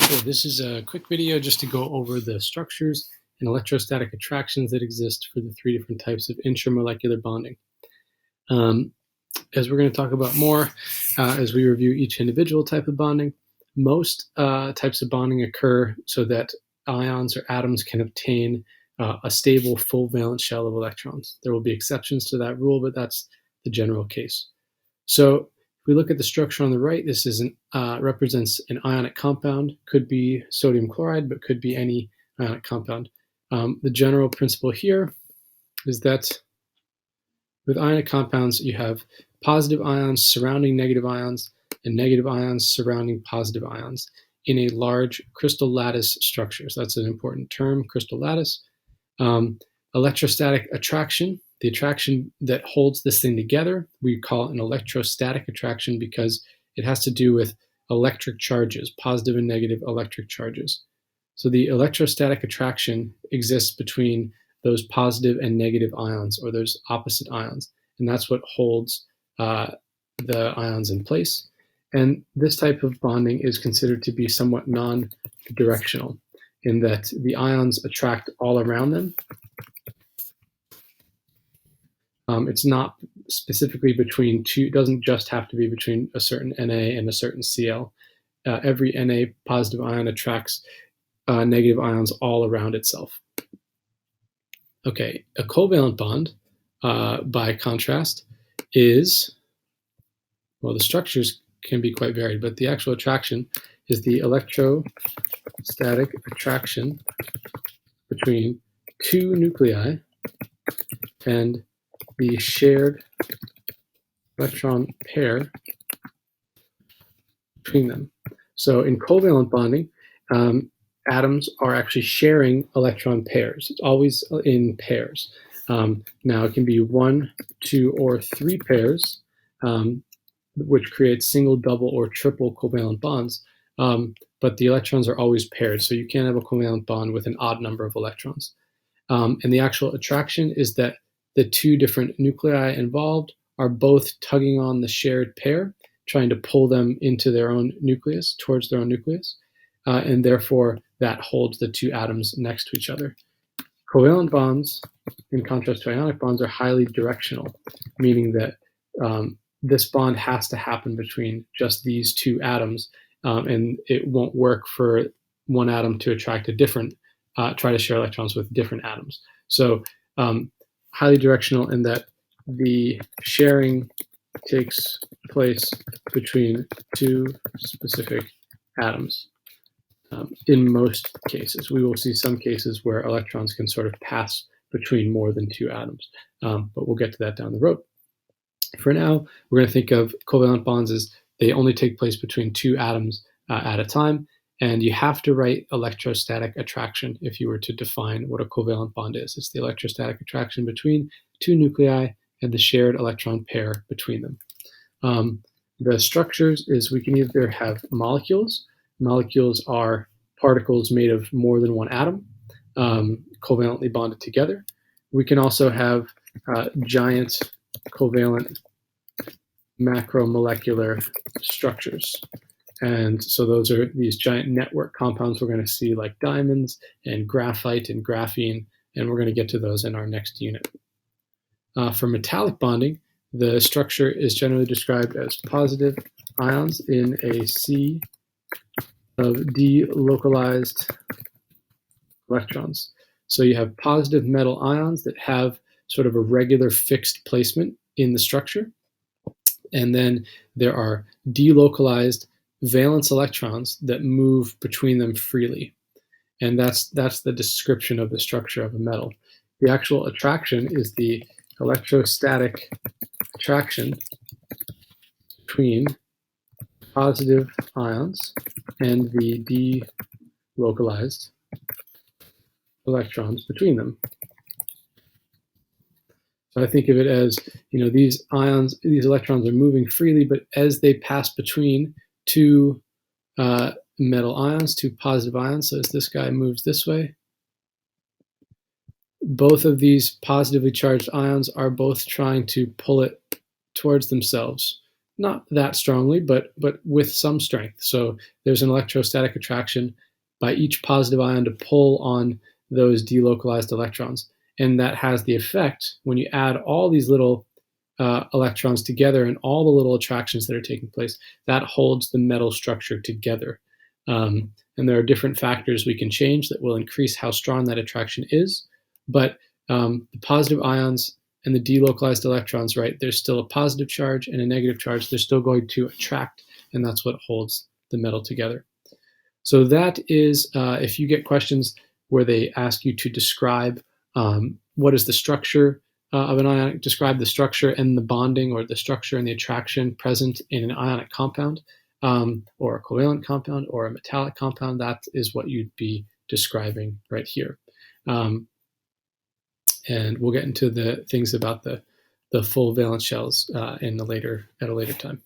So this is a quick video just to go over the structures and electrostatic attractions that exist for the three different types of intramolecular bonding. As we're going to talk about more as we review each individual type of bonding, most types of bonding occur so that ions or atoms can obtain a stable full valence shell of electrons. There will be exceptions to that rule, but that's the general case. So if we look at the structure on the right, this is represents an ionic compound. Could be sodium chloride, but could be any ionic compound. The general principle here is that with ionic compounds, you have positive ions surrounding negative ions and negative ions surrounding positive ions in a large crystal lattice structure. So that's an important term, crystal lattice. Electrostatic attraction, the attraction that holds this thing together, we call it an electrostatic attraction because it has to do with electric charges, positive and negative electric charges. So the electrostatic attraction exists between those positive and negative ions, or those opposite ions, and that's what holds the ions in place. And this type of bonding is considered to be somewhat non-directional in that the ions attract all around them. It's not specifically between two, it doesn't just have to be between a certain Na and a certain Cl. Every Na positive ion attracts negative ions all around itself. Okay, a covalent bond, by contrast, is, well, the structures can be quite varied, but the actual attraction is the electrostatic attraction between two nuclei and the shared electron pair between them. So in covalent bonding, atoms are actually sharing electron pairs. It's always in pairs. Now it can be 1, 2, or 3 pairs, which creates single, double, or triple covalent bonds. But the electrons are always paired, so you can't have a covalent bond with an odd number of electrons. And the actual attraction is that the two different nuclei involved are both tugging on the shared pair, trying to pull them into their own nucleus, towards their own nucleus, and therefore that holds the two atoms next to each other. Covalent bonds, in contrast to ionic bonds, are highly directional, meaning that this bond has to happen between just these two atoms, and it won't work for one atom to attract a different, try to share electrons with different atoms. So highly directional in that the sharing takes place between two specific atoms. In most cases, we will see some cases where electrons can sort of pass between more than two atoms, but we'll get to that down the road. For now, we're going to think of covalent bonds as they only take place between two atoms at a time, and you have to write electrostatic attraction if you were to define what a covalent bond is. It's the electrostatic attraction between two nuclei and the shared electron pair between them. The structures is we can either have molecules. Molecules are particles made of more than one atom, covalently bonded together. We can also have giant covalent macromolecular structures. And so those are these giant network compounds we're going to see, like diamonds and graphite and graphene, and we're going to get to those in our next unit. For metallic bonding, the structure is generally described as positive ions in a sea of delocalized electrons. So you have positive metal ions that have sort of a regular fixed placement in the structure, and then there are delocalized valence electrons that move between them freely. And that's the description of the structure of a metal. The actual attraction is the electrostatic attraction between positive ions and the delocalized electrons between them. So I think of it as, these ions, these electrons are moving freely, but as they pass between two metal ions, two positive ions, so as this guy moves this way, both of these positively charged ions are both trying to pull it towards themselves, not that strongly, but with some strength. So there's an electrostatic attraction by each positive ion to pull on those delocalized electrons. And that has the effect, when you add all these little electrons together and all the little attractions that are taking place, that holds the metal structure together. And there are different factors we can change that will increase how strong that attraction is. But the positive ions and the delocalized electrons, right, there's still a positive charge and a negative charge. They're still going to attract, and that's what holds the metal together. So that is, if you get questions where they ask you to describe what is the structure of an ionic, describe the structure and the bonding, or the structure and the attraction present in an ionic compound, or a covalent compound, or a metallic compound, that is what you'd be describing right here. And we'll get into the things about the full valence shells at a later time.